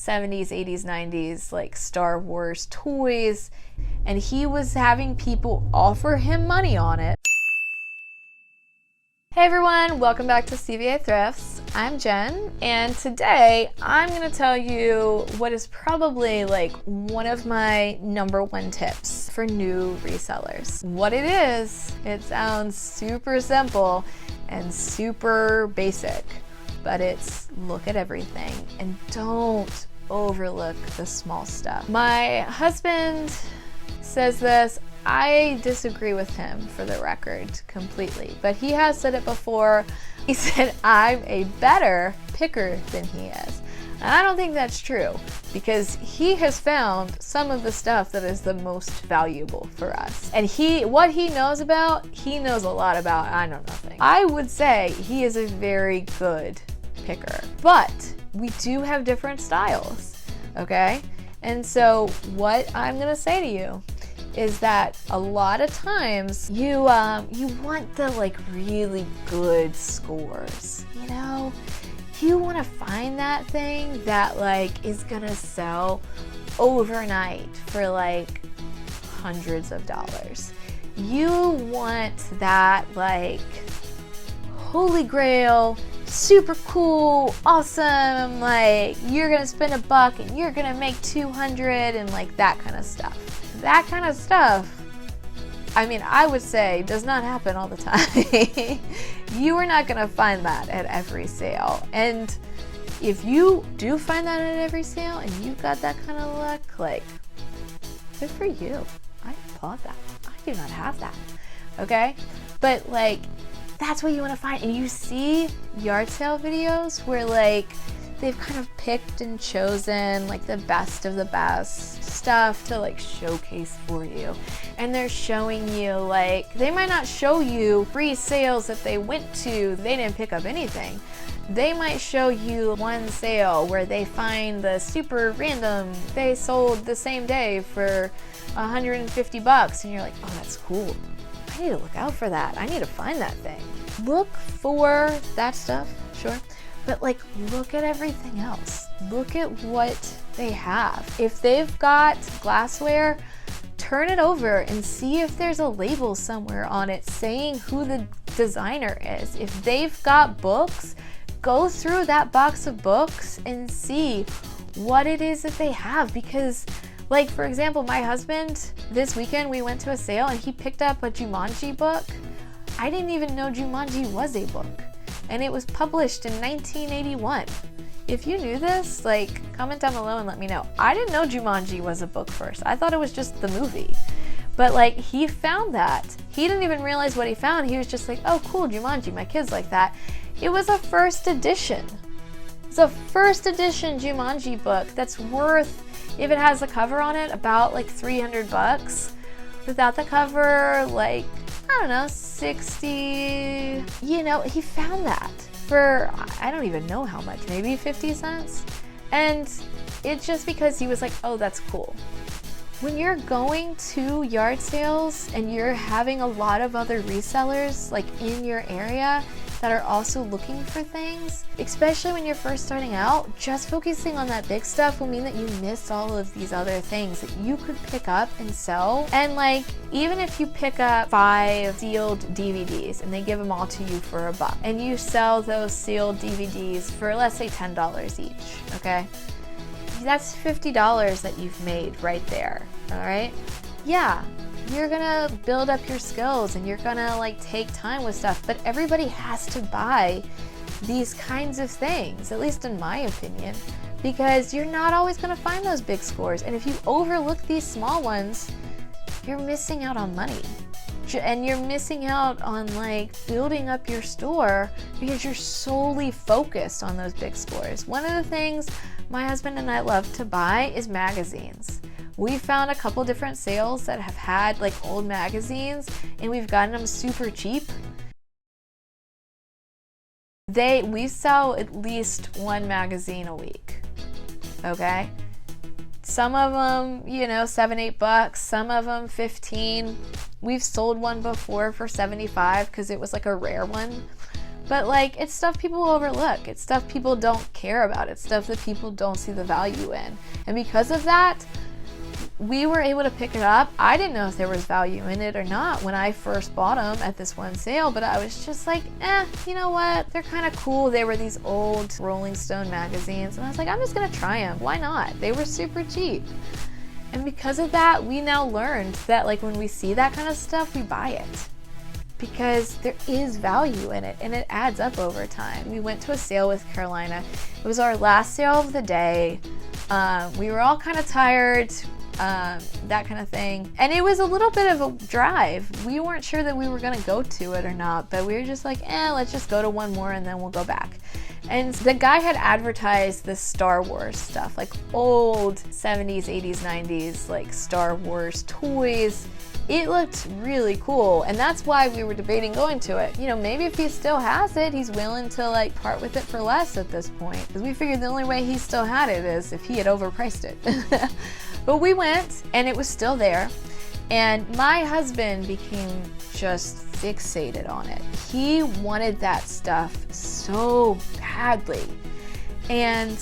70s, 80s, 90s, like Star Wars toys, and he was having people offer him money on it. Hey everyone, welcome back to CVA Thrifts. I'm Jen, and today I'm gonna tell you what is probably like one of my #1 tips for new resellers. What it is, it sounds super simple and super basic, but it's look at everything and don't overlook the small stuff. My husband says this. I disagree with him, for the record, completely, but he has said it before. He said I'm a better picker than he is. And I don't think that's true, because he has found some of the stuff that is the most valuable for us. And what he knows about, he knows a lot about. I know nothing. I would say he is a very good picker, but we do have different styles, okay? And so what I'm gonna say to you is that a lot of times you want the like really good scores, you know? You want to find that thing that like is gonna sell overnight for like hundreds of dollars. You want that like holy grail, super cool, awesome, like you're gonna spend $1 and you're gonna make 200 and like that kind of stuff. That kind of stuff, I mean, I would say does not happen all the time. You are not gonna find that at every sale. And if you do find that at every sale and you've got that kind of luck, like, good for you. I applaud that. I do not have that, okay? But like, that's what you wanna find. And you see yard sale videos where like, they've kind of picked and chosen like the best of the best stuff to like showcase for you. And they're showing you like, they might not show you free sales that they went to, they didn't pick up anything. They might show you one sale where they find the super random, they sold the same day for $150 and you're like, oh, that's cool. I need to look out for that. I need to find that thing. Look for that stuff, sure. But like, look at everything else. Look at what they have. If they've got glassware, turn it over and see if there's a label somewhere on it saying who the designer is. If they've got books, go through that box of books and see what it is that they have. Because like, for example, my husband, this weekend we went to a sale and he picked up a Jumanji book. I didn't even know Jumanji was a book. And it was published in 1981. If you knew this, like, comment down below and let me know. I didn't know Jumanji was a book first. I thought it was just the movie. But like, he found that. He didn't even realize what he found. He was just like, oh cool, Jumanji, my kids like that. It was a first edition. It's a first edition Jumanji book that's worth, if it has a cover on it, about like $300. Without the cover, like, I don't know, 60, you know, he found that for, I don't even know how much, maybe 50 cents. And it's just because he was like, oh, that's cool. When you're going to yard sales and you're having a lot of other resellers like in your area that are also looking for things, especially when you're first starting out, just focusing on that big stuff will mean that you miss all of these other things that you could pick up and sell. And like, even if you pick up 5 sealed DVDs and they give them all to you for $1 and you sell those sealed DVDs for, let's say, $10 each, okay? That's $50 that you've made right there, all right? Yeah. You're gonna build up your skills and you're gonna like take time with stuff, but everybody has to buy these kinds of things, at least in my opinion, because you're not always gonna find those big scores. And if you overlook these small ones, you're missing out on money. And you're missing out on like building up your store because you're solely focused on those big scores. One of the things my husband and I love to buy is magazines. We found a couple different sales that have had like old magazines and we've gotten them super cheap. We sell at least 1 magazine a week, okay? Some of them, you know, $7, $8, some of them 15. We've sold one before for 75 because it was like a rare one. But like, it's stuff people overlook. It's stuff people don't care about. It's stuff that people don't see the value in. And because of that, we were able to pick it up. I didn't know if there was value in it or not when I first bought them at this one sale, but I was just like, you know what? They're kind of cool. They were these old Rolling Stone magazines, and I was like, I'm just gonna try them. Why not? They were super cheap. And because of that, we now learned that like when we see that kind of stuff, we buy it. Because there is value in it and it adds up over time. We went to a sale with Carolina. It was our last sale of the day. We were all kind of tired. That kind of thing. And it was a little bit of a drive. We weren't sure that we were gonna go to it or not, but we were just like, let's just go to one more and then we'll go back. And the guy had advertised this Star Wars stuff, like old 70s, 80s, 90s, like Star Wars toys. It looked really cool, and that's why we were debating going to it. You know, maybe if he still has it, he's willing to like part with it for less at this point. Because we figured the only way he still had it is if he had overpriced it. But we went, and it was still there. And my husband became just fixated on it. He wanted that stuff so badly. And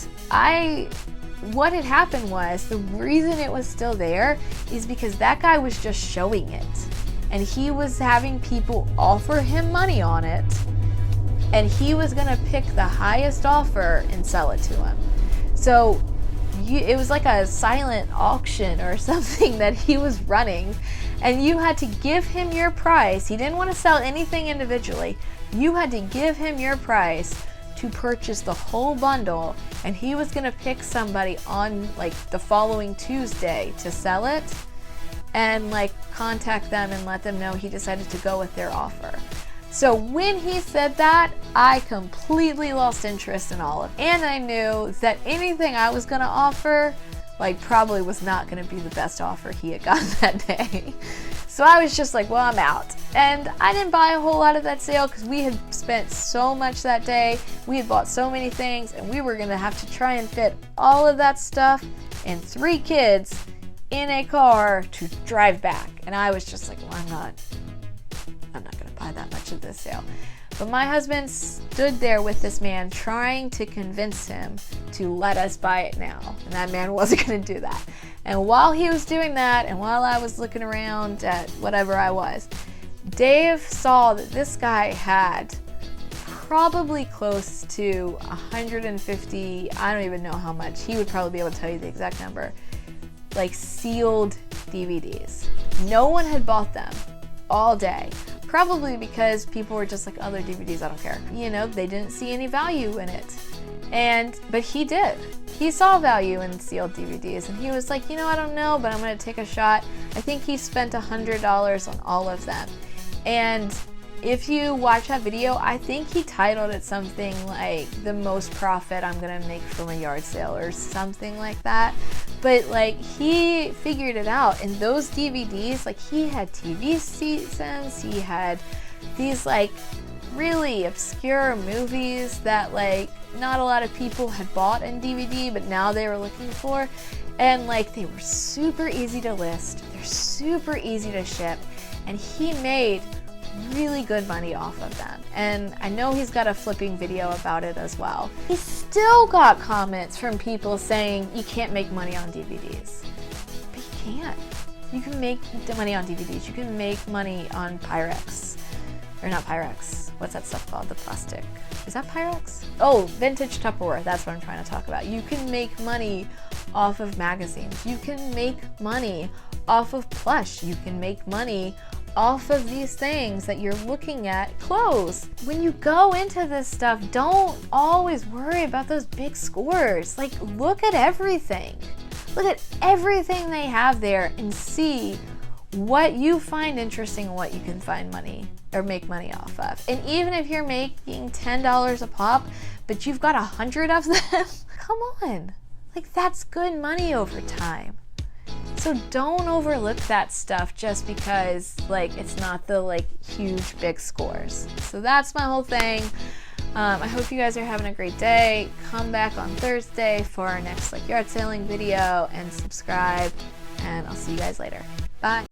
what had happened was, the reason it was still there is because that guy was just showing it. And he was having people offer him money on it. And he was gonna pick the highest offer and sell it to him. So it was like a silent auction or something that he was running, and you had to give him your price. He didn't want to sell anything individually. You had to give him your price to purchase the whole bundle, and he was going to pick somebody on like the following Tuesday to sell it, and like contact them and let them know he decided to go with their offer. So when he said that, I completely lost interest in all of it. And I knew that anything I was gonna offer, like probably was not gonna be the best offer he had gotten that day. So I was just like, well, I'm out. And I didn't buy a whole lot of that sale because we had spent so much that day. We had bought so many things, and we were gonna have to try and fit all of that stuff and 3 kids in a car to drive back. And I was just like, well, I'm not gonna buy that much of this sale. But my husband stood there with this man trying to convince him to let us buy it now. And that man wasn't gonna do that. And while he was doing that, and while I was looking around at whatever I was, Dave saw that this guy had probably close to 150, I don't even know how much, he would probably be able to tell you the exact number, like sealed DVDs. No one had bought them all day. Probably because people were just like, other DVDs, I don't care. You know, they didn't see any value in it. But he did. He saw value in sealed DVDs, and he was like, you know, I don't know, but I'm gonna take a shot. I think he spent $100 on all of them. And if you watch that video, I think he titled it something like the most profit I'm gonna make from a yard sale or something like that. But like, he figured it out. And those DVDs, like, he had TV seasons, he had these like really obscure movies that like not a lot of people had bought in DVD, but now they were looking for. And like, they were super easy to list, they're super easy to ship, and he made really good money off of them. And I know he's got a flipping video about it as well. He still got comments from people saying you can't make money on DVDs. But you can. You can make money on DVDs. You can make money on Pyrex. Or not Pyrex. What's that stuff called? The plastic. Is that Pyrex? Oh, vintage Tupperware. That's what I'm trying to talk about. You can make money off of magazines. You can make money off of plush. You can make money off of these things that you're looking at. Clothes. When you go into this stuff, don't always worry about those big scores. Like, look at everything. Look at everything they have there and see what you find interesting and what you can find money or make money off of. And even if you're making $10 a pop, but you've got 100 of them, come on. Like, that's good money over time. So don't overlook that stuff just because like it's not the like huge big scores. So that's my whole thing. I hope you guys are having a great day. Come back on Thursday for our next like yard sailing video and subscribe, and I'll see you guys later. Bye.